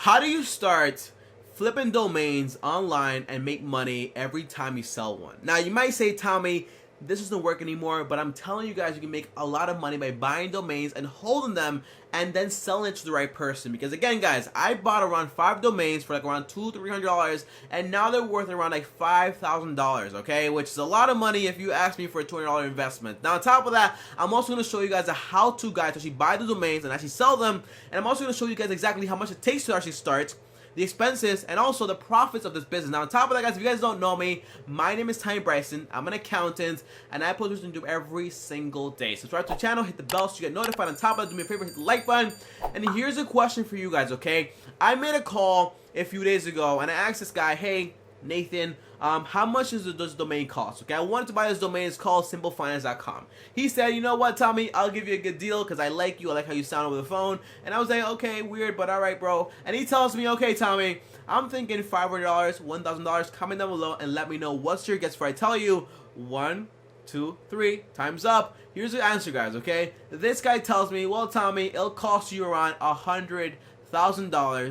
How do you start flipping domains online and make money every time you sell one? Now, you might say, Tommy, this doesn't work anymore, but I'm telling you guys, you can make a lot of money by buying domains and holding them and then selling it to the right person. Because again, guys, I bought around 5 domains for like around $200-300, and now they're worth around like $5,000, okay? Which is a lot of money if you ask me for a $200 investment. Now, on top of that, I'm also going to show you guys a how-to guide to actually buy the domains and actually sell them. And I'm also going to show you guys exactly how much it takes to actually start, the expenses, and also the profits of this business. Now, on top of that, guys, if you guys don't know me, my name is Tommy Bryson. I'm an accountant, and I post this on YouTube every single day. Subscribe to the channel, hit the bell so you get notified. On top of that, do me a favor, hit the like button. And here's a question for you guys, okay? I made a call a few days ago, and I asked this guy, hey, Nathan, how much does this domain cost? Okay, I wanted to buy this domain. It's called simplefinance.com. He said, you know what, Tommy, I'll give you a good deal because I like you. I like how you sound over the phone. And I was like, okay, weird, but all right, bro. And he tells me, okay, Tommy, I'm thinking $500, $1,000. Comment down below and let me know what's your guess. For I tell you, 1, 2, 3, time's up. Here's the answer, guys, okay? This guy tells me, well, Tommy, it'll cost you around $100,000.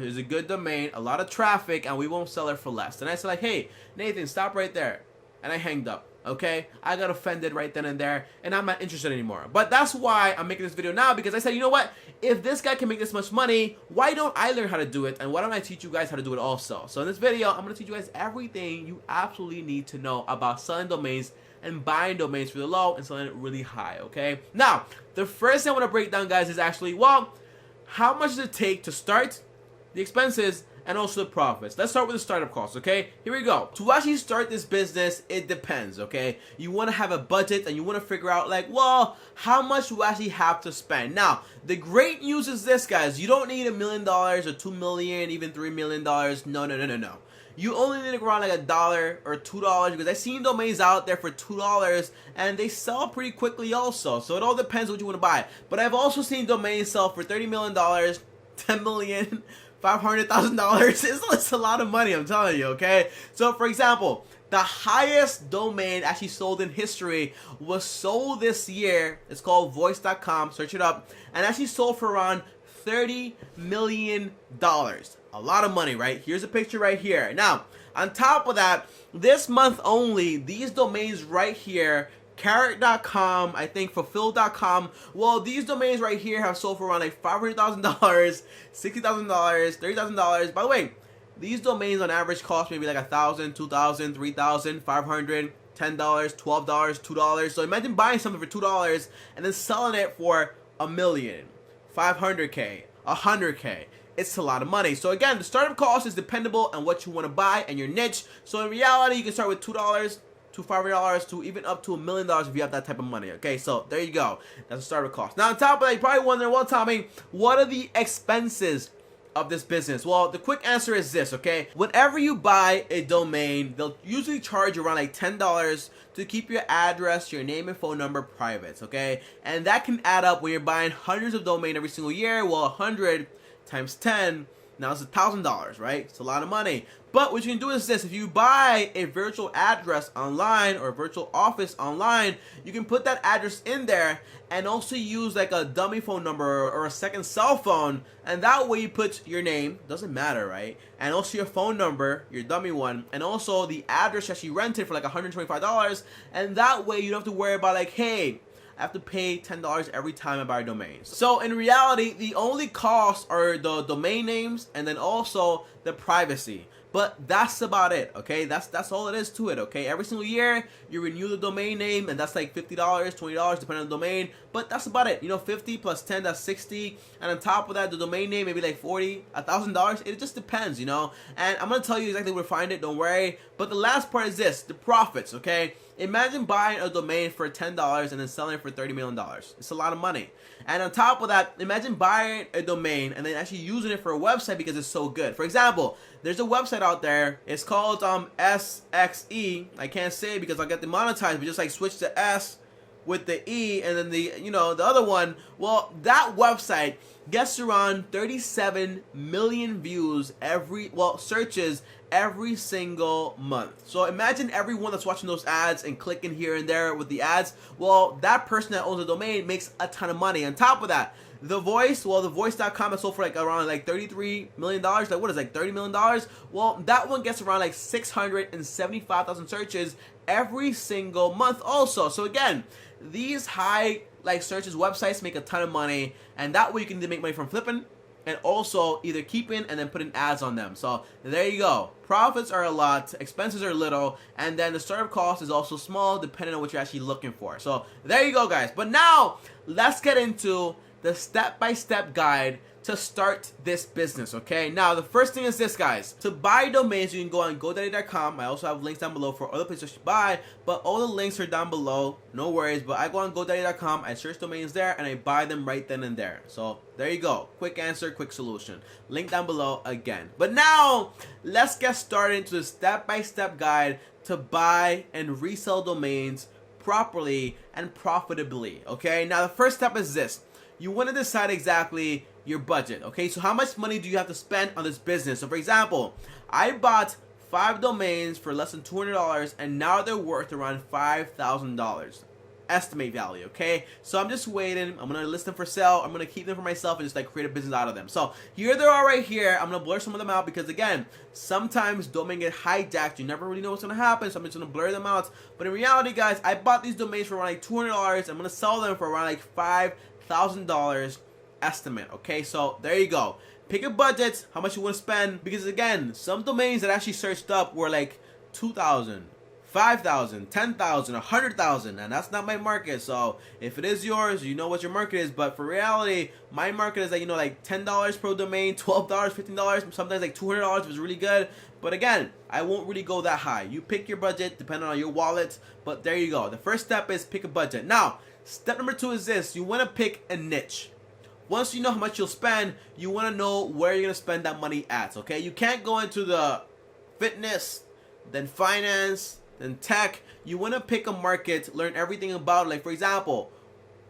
Is a good domain, a lot of traffic, and we won't sell it for less. And I said, like, hey, Nathan, stop right there. And I hanged up, okay? I got offended right then and there, and I'm not interested anymore. But that's why I'm making this video now, because I said, you know what? If this guy can make this much money, why don't I learn how to do it, and why don't I teach you guys how to do it also? So in this video, I'm going to teach you guys everything you absolutely need to know about selling domains and buying domains really low and selling it really high, okay? Now, the first thing I want to break down, guys, is actually, well, how much does it take to start, the expenses, and also the profits? Let's start with the startup costs, okay? Here we go. To actually start this business, it depends, okay? You want to have a budget and you want to figure out, like, well, how much do you actually have to spend? Now, the great news is this, guys. You don't need $1 million or $2 million, even $3 million. No. You only need around like $1 or $2, because I've seen domains out there for $2 and they sell pretty quickly also. So it all depends what you want to buy. But I've also seen domains sell for $30 million, $10 million, $500,000. It's a lot of money, I'm telling you, okay? So for example, the highest domain actually sold in history was sold this year. It's called voice.com. Search it up. And actually sold for around $30 million. A lot of money, right? Here's a picture right here. Now, on top of that, this month only, these domains right here, carrot.com, I think fulfill.com, well, these domains right here have sold for around like $500,000, $60,000, $30,000. By the way, these domains on average cost maybe like $1,000, $2,000, $3,000, $500, $10, $12, $2. So imagine buying something for $2 and then selling it for $1 million, $500K, $100K. It's a lot of money. So again, the startup cost is dependable on what you want to buy and your niche. So in reality, you can start with $2 to $500 to even up to $1 million if you have that type of money. Okay, so there you go. That's the startup cost. Now on top of that, you're probably wondering, well, Tommy, what are the expenses of this business? Well, the quick answer is this, okay? Whenever you buy a domain, they'll usually charge around like $10 to keep your address, your name and phone number private, okay? And that can add up when you're buying hundreds of domains every single year. Well, 100 times 10, now it's $1,000, right? It's a lot of money. But what you can do is this: if you buy a virtual address online or a virtual office online, you can put that address in there and also use like a dummy phone number or a second cell phone, and that way you put your name, doesn't matter, right? And also your phone number, your dummy one, and also the address that you rented for like $125, and that way you don't have to worry about like, hey, I have to pay $10 every time I buy a domain. So in reality, the only costs are the domain names and then also the privacy. But that's about it, okay? That's all it is to it, okay? Every single year, you renew the domain name, and that's like $50, $20, depending on the domain. But that's about it. You know, 50 plus 10, that's 60. And on top of that, the domain name, maybe like 40, $1,000. It just depends, you know? And I'm going to tell you exactly where to find it, don't worry. But the last part is this, the profits, okay? Imagine buying a domain for $10 and then selling it for $30 million. It's a lot of money. And on top of that, imagine buying a domain and then actually using it for a website because it's so good. For example, there's a website out there. It's called SXE. I can't say it because I'll get demonetized, but just like switch the S with the E and then the, you know, the other one. Well, that website gets around 37 million views searches every single month. So imagine everyone that's watching those ads and clicking here and there with the ads. Well, that person that owns the domain makes a ton of money. On top of that, The Voice, well, the Voice.com is sold for like around like $33 million. Like what is it, like $30 million? Well, that one gets around like 675,000 searches every single month also. So again, these high like searches websites make a ton of money, and that way you can make money from flipping and also either keeping and then putting ads on them. So there you go. Profits are a lot, expenses are little, and then the startup cost is also small depending on what you're actually looking for. So there you go, guys. But now let's get into the step-by-step guide to start this business, okay? Now, the first thing is this, guys. To buy domains, you can go on GoDaddy.com. I also have links down below for other places to buy, but all the links are down below. No worries, but I go on GoDaddy.com, I search domains there, and I buy them right then and there. So, there you go. Quick answer, quick solution. Link down below again. But now, let's get started into the step-by-step guide to buy and resell domains properly and profitably, okay? Now, the first step is this. You want to decide exactly your budget, okay? So how much money do you have to spend on this business? So for example, I bought 5 domains for less than $200 and now they're worth around $5,000 estimate value, okay? So I'm just waiting. I'm gonna list them for sale. I'm gonna keep them for myself and just like create a business out of them. So here they are right here. I'm gonna blur some of them out because again, sometimes domain get hijacked. You never really know what's gonna happen, so I'm just gonna blur them out. But in reality, guys, I bought these domains for around like $200. I'm gonna sell them for around like $5,000 estimate, okay? So there you go. Pick a budget, how much you want to spend, because again, some domains that actually searched up were like 2,000, 5,000, 10,000, 100,000, and that's not my market. So if it is yours, you know what your market is. But for reality, my market is like, you know, like $10 per domain, $12, $15, sometimes like $200 if it's really good. But again, I won't really go that high. You pick your budget depending on your wallet. But there you go. The first step is pick a budget. Now, step number 2 is this. You want to pick a niche. Once you know how much you'll spend, you want to know where you're going to spend that money at, okay? You can't go into the fitness, then finance, then tech. You want to pick a market, learn everything about it. Like, for example,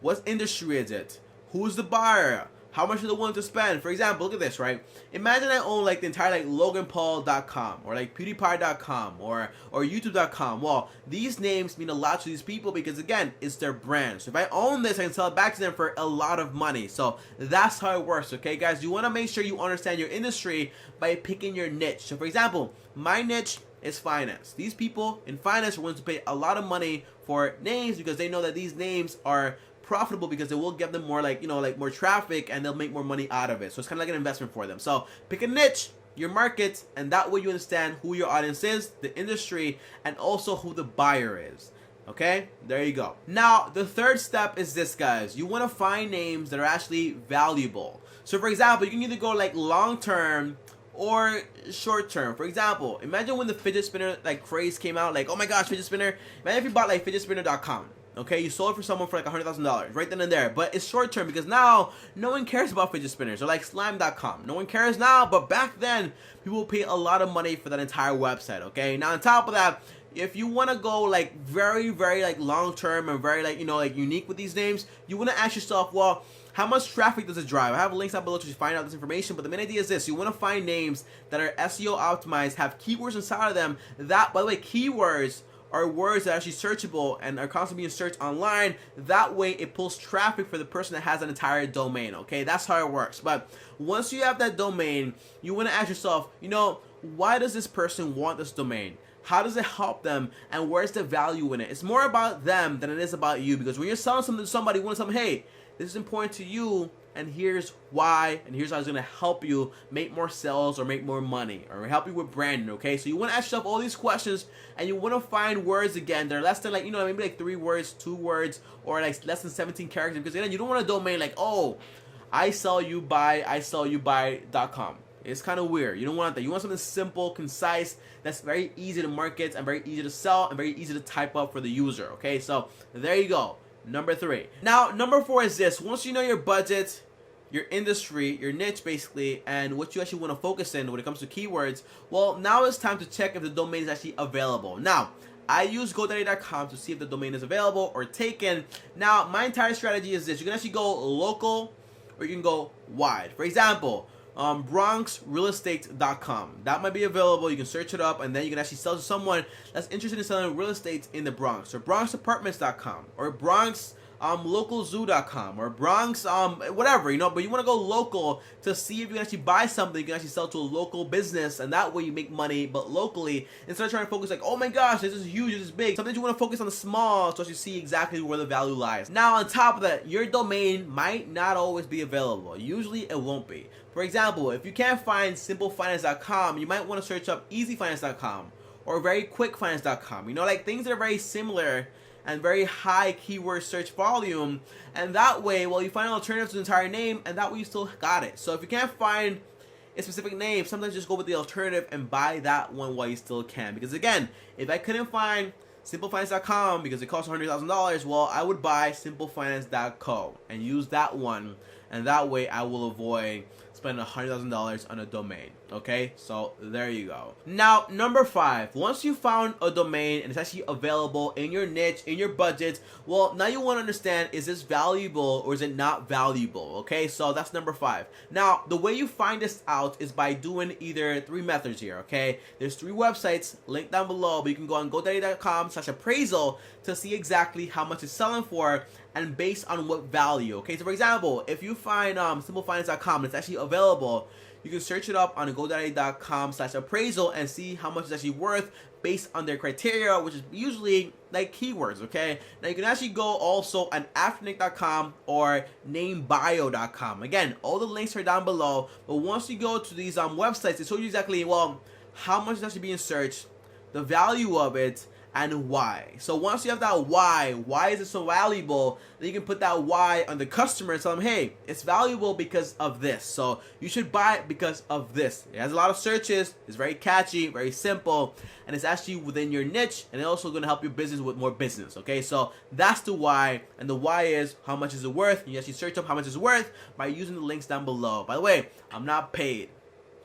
what industry is it? Who's the buyer? How much are they willing to spend? For example, look at this, right? Imagine I own like the entire like LoganPaul.com or like PewDiePie.com or YouTube.com. Well, these names mean a lot to these people because again, it's their brand. So if I own this, I can sell it back to them for a lot of money. So that's how it works, okay, guys? You want to make sure you understand your industry by picking your niche. So for example, my niche is finance. These people in finance are willing to pay a lot of money for names because they know that these names are profitable because it will give them more like, you know, like more traffic and they'll make more money out of it. So it's kind of like an investment for them. So pick a niche, your market, and that way you understand who your audience is, the industry, and also who the buyer is. Okay, there you go. Now, the third step is this, guys. You want to find names that are actually valuable. So for example, you can either go like long-term or short-term. For example, imagine when the fidget spinner like craze came out, like, oh my gosh, fidget spinner. Imagine if you bought like fidgetspinner.com. Okay, you sold it for someone for like $100,000 right then and there, but it's short term because now no one cares about fidget spinners or like slime.com. No one cares now, but back then people pay a lot of money for that entire website. Okay, now on top of that, if you want to go like very like long term and very like, you know, like unique with these names, you want to ask yourself, well, how much traffic does it drive? I have links down below to find out this information, but the main idea is this. You want to find names that are SEO optimized, have keywords inside of them. That, by the way, keywords are words that are actually searchable and are constantly being searched online. That way it pulls traffic for the person that has an entire domain, okay? That's how it works. But once you have that domain, you want to ask yourself, you know, why does this person want this domain? How does it help them? And where's the value in it? It's more about them than it is about you, because when you're selling something to somebody, you want to tell them, hey, this is important to you, and here's why, and here's how it's going to help you make more sales or make more money or help you with branding, okay? So you want to ask yourself all these questions, and you want to find words again that are less than like, you know, maybe like 3 words, 2 words, or like less than 17 characters, because again, you don't want a domain like, oh, I sell you by.com. It's kind of weird. You don't want that. You want something simple, concise, that's very easy to market and very easy to sell and very easy to type up for the user, okay? So there you go. Number 3. Now, number 4 is this. Once you know your budget, your industry, your niche basically, and what you actually want to focus in when it comes to keywords, well, now it's time to check if the domain is actually available. Now, I use GoDaddy.com to see if the domain is available or taken. Now, my entire strategy is this. You can actually go local or you can go wide. For example, BronxRealEstate.com. That might be available. You can search it up, and then you can actually sell to someone that's interested in selling real estate in the Bronx. Or BronxApartments.com or Bronx localzoo.com or Bronx, whatever, you know, but you want to go local to see if you can actually buy something, you can actually sell to a local business, and that way you make money, but locally, instead of trying to focus like, oh my gosh, this is huge, this is big. Sometimes you want to focus on the small so you see exactly where the value lies. Now, on top of that, your domain might not always be available. Usually it won't be. For example, if you can't find simplefinance.com, you might want to search up easyfinance.com or veryquickfinance.com. You know, like things that are very similar and very high keyword search volume, and that way, well, you find an alternative to the entire name, and that way you still got it. So if you can't find a specific name, sometimes just go with the alternative and buy that one while you still can. Because again, if I couldn't find simplefinance.com because it costs $100,000, well, I would buy simplefinance.co and use that one, and that way I will avoid spending $100,000 on a domain. Okay, so there you go. Now, number 5, once you found a domain and it's actually available in your niche, in your budget, well, now you want to understand, is this valuable or is it not valuable? Okay, so that's number 5. Now, the way you find this out is by doing either 3 methods here. Okay, there's 3 websites linked down below, but you can go on godaddy.com/appraisal to see exactly how much it's selling for and based on what value. Okay, so for example, if you find simplefinance.com, it's actually available, you can search it up on godaddy.com/appraisal and see how much it's actually worth based on their criteria, which is usually like keywords. Okay, now you can actually go also on afternick.com or namebio.com. Again, all the links are down below, but once you go to these websites, it shows you exactly, well, how much is actually being searched, the value of it, and why. So once you have that why is it so valuable, then you can put that why on the customer and tell them, hey, it's valuable because of this, so you should buy it because of this. It has a lot of searches, it's very catchy, very simple, and it's actually within your niche, and it's also going to help your business with more business. Okay, so that's the why, and the why is how much is it worth. You actually search up how much it's worth by using the links down below. By the way, I'm not paid,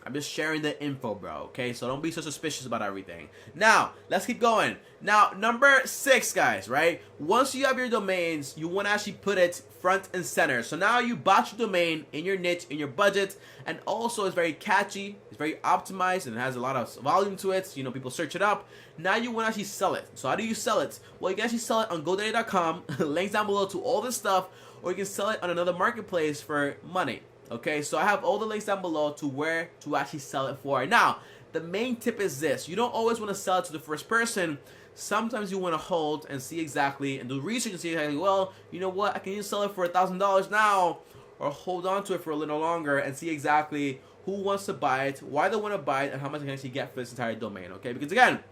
I'm just sharing the info, bro, okay? So don't be so suspicious about everything. Now, let's keep going. Now, number 6, guys, right? Once you have your domains, you want to actually put it front and center. So now you bought your domain in your niche, in your budget, and also it's very catchy, it's very optimized, and it has a lot of volume to it. You know, people search it up. Now you want to actually sell it. So how do you sell it? Well, you can actually sell it on godaddy.com, links down below to all this stuff, or you can sell it on another marketplace for money. Okay, so I have all the links down below to where to actually sell it for. Now, the main tip is this. You don't always want to sell it to the first person. Sometimes you want to hold and see exactly and do research and see exactly, well, you know what, I can either sell it for $1,000 now or hold on to it for a little longer and see exactly who wants to buy it, why they want to buy it, and how much I can actually get for this entire domain. Okay, because again,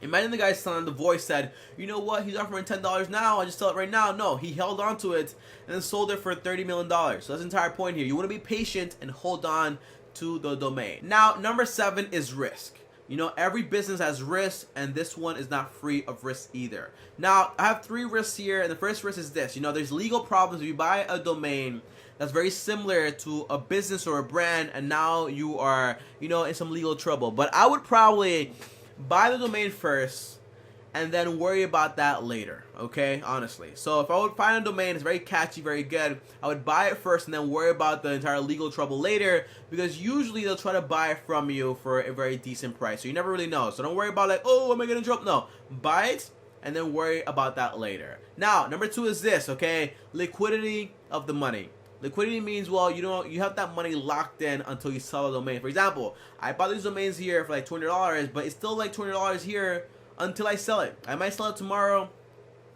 imagine the guy selling The Voice said, you know what, he's offering $10 now, I just sell it right now. No, he held on to it and then sold it for $30 million. So that's the entire point here. You want to be patient and hold on to the domain. Now, number 7 is risk. You know, every business has risk, and this one is not free of risk either. Now, I have 3 risks here, and the first risk is this. You know, there's legal problems. If you buy a domain that's very similar to a business or a brand, and now you are, you know, in some legal trouble. But I would probably buy the domain first and then worry about that later, okay, honestly. So if I would find a domain that's very catchy, very good, I would buy it first and then worry about the entire legal trouble later, because usually they'll try to buy it from you for a very decent price, so you never really know. So don't worry about like, oh, am I getting in trouble? No, buy it and then worry about that later. Now, number 2 is this, okay, liquidity of the money. Liquidity means, well, you have that money locked in until you sell a domain. For example, I bought these domains here for like $200, but it's still like $200 here until I sell it. I might sell it tomorrow,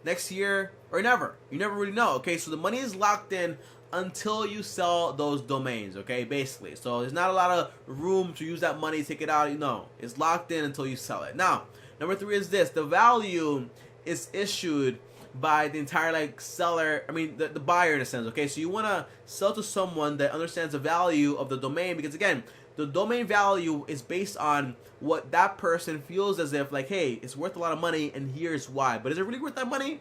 next year, or never. You never really know, okay? So the money is locked in until you sell those domains, okay, basically. So there's not a lot of room to use that money, take it out. No, it's locked in until you sell it. Now, number 3 is this. The value is issued by the entire like seller, I mean the buyer in a sense, okay? So you want to sell to someone that understands the value of the domain, because again, the domain value is based on what that person feels as if like, hey, it's worth a lot of money and here's why. But is it really worth that money?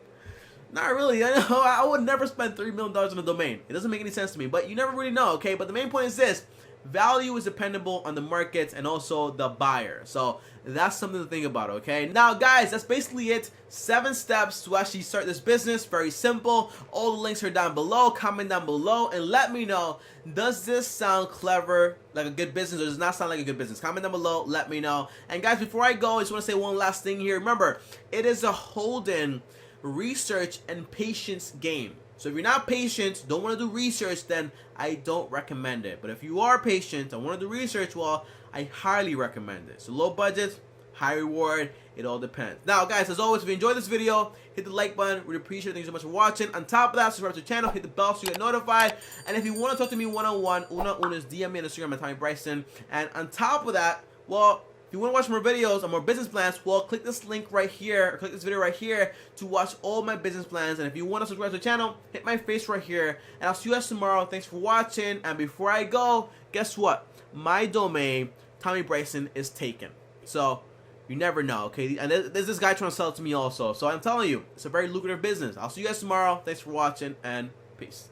Not really. I would never spend $3 million on a domain. It doesn't make any sense to me, but you never really know, okay? But the main point is this. Value is dependable on the market and also the buyer. So that's something to think about, okay? Now, guys, that's basically it. 7 steps to actually start this business. Very simple. All the links are down below. Comment down below and let me know, does this sound clever, like a good business, or does it not sound like a good business? Comment down below. Let me know. And guys, before I go, I just want to say one last thing here. Remember, it is a hold-in research and patience game. So if you're not patient, don't want to do research, then I don't recommend it. But if you are patient and want to do research, well, I highly recommend it. So low budget, high reward, it all depends. Now guys, as always, if you enjoyed this video, hit the like button. Really appreciate it. Thank you so much for watching. On top of that, subscribe to the channel, hit the bell so you get notified. And if you want to talk to me one-on-one, uno, DM me on Instagram at Tommy Bryson. And on top of that, well, if you want to watch more videos on more business plans, well, click this link right here, or click this video right here to watch all my business plans. And if you want to subscribe to the channel, hit my face right here. And I'll see you guys tomorrow. Thanks for watching. And before I go, guess what? My domain, Tommy Bryson, is taken. So you never know, okay? And there's this guy trying to sell it to me also. So I'm telling you, it's a very lucrative business. I'll see you guys tomorrow. Thanks for watching, and peace.